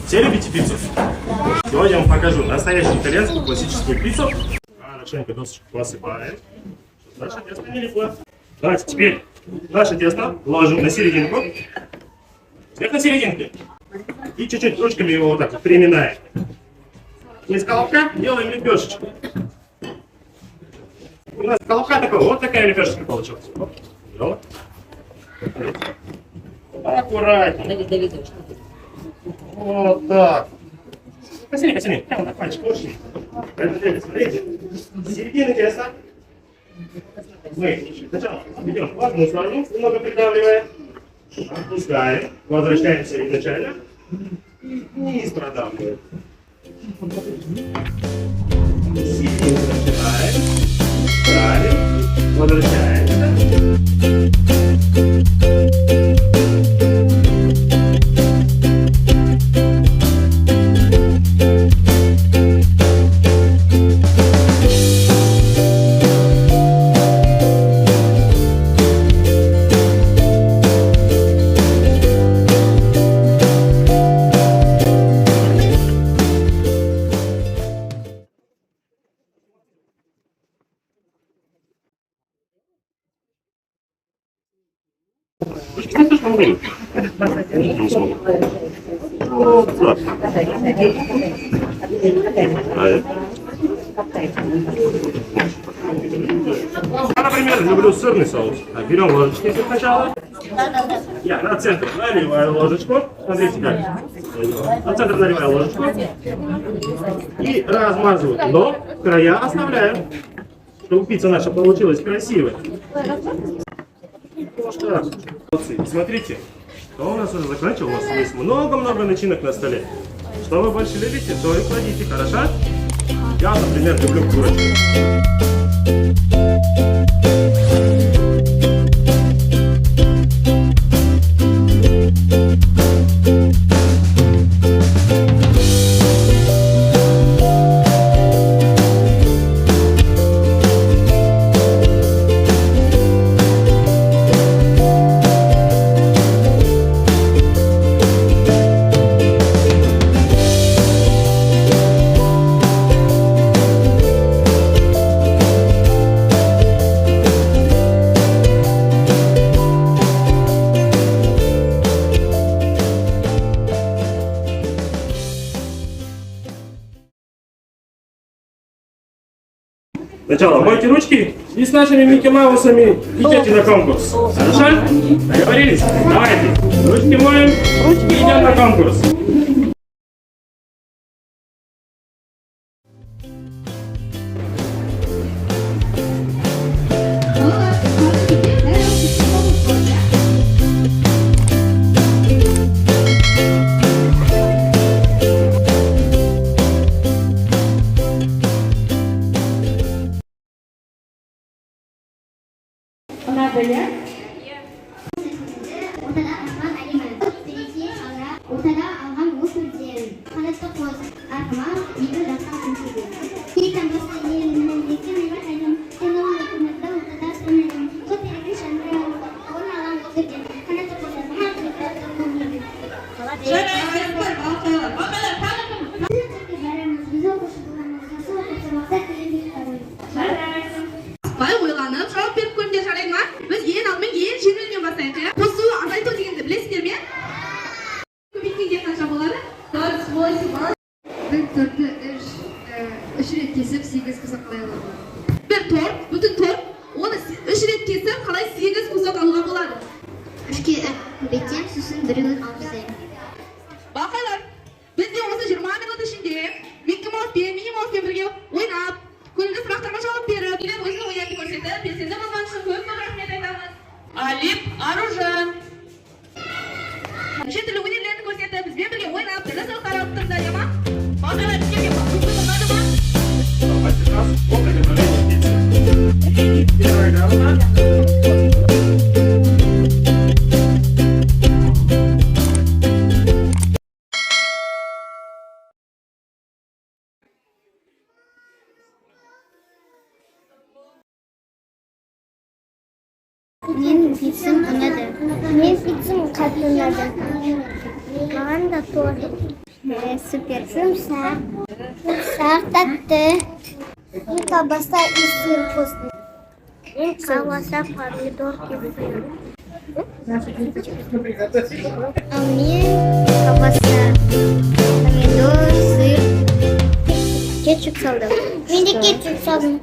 Все любите пиццу? Сегодня я вам покажу настоящую итальянскую классическую пиццу. Хорошенько досочку посыпаем, чтобы наше тесто не липло. Давайте теперь наше тесто ложим на серединку. Сверху на серединке. И чуть-чуть ручками его вот так вот приминаем. Из колобка делаем лепешечку. У нас колобка такой, вот такая лепешечка получилась. Вот. Аккуратно. Вот так. Посильнее, посильнее. Прямо так пальчик ложим. Смотрите. С середины теста мы сначала ведем в одну сторону, немного придавливая. Отпускаем. Возвращаемся изначально. И вниз продавливаем. Середину начинаем. Ставим. Возвращаемся. Я, например, люблю сырный соус. Так, берем ложечки сначала. Я на центр наливаю ложечку. Смотрите как. На центр наливаю ложечку. И размазываю. Но края оставляем, чтобы пицца наша получилась красивой. Смотрите, что у нас уже закончил. У нас есть много-много начинок на столе. Что вы больше любите, то и кладите, хорошо? Я, например, люблю курочку. Сначала мойте ручки и с нашими Микки Маусами идете на конкурс. Хорошо? Договорились? Давайте. Ручки моем, ручки идем на конкурс. Надо bir tort, bütün tort, onu 3 ret kesip kalay 8 kuzak alga болады. 3 beken susun birini alsın. Bakalım. Biz de осы 20 minut içinde Mickey Mouse bilen Minnie Mouse birge oynap, күнге сұрақтарға жауап беріп, келіп өзінің ойынды көрсетіп, белсенді болған үшін көп рахмет айтамыз. Алип Аружан. Неше түрлі өнерлерді көрсетіп, бізбен бірге ойнап, түрлі сыйлықтар алып тұрды, ема? Бағалар бізге көңіл тұрмады ма? Benim pizzam unadı. Benim pizzam katlanmadı. Манда тоже. Супер. Сумсак. Сумсак татты. И колбаса и сыр вкусный. Колбаса, помидор и сыр. А мне колбаса, помидор, сыр, кетчуп салдым. Мен де кетчуп салдым.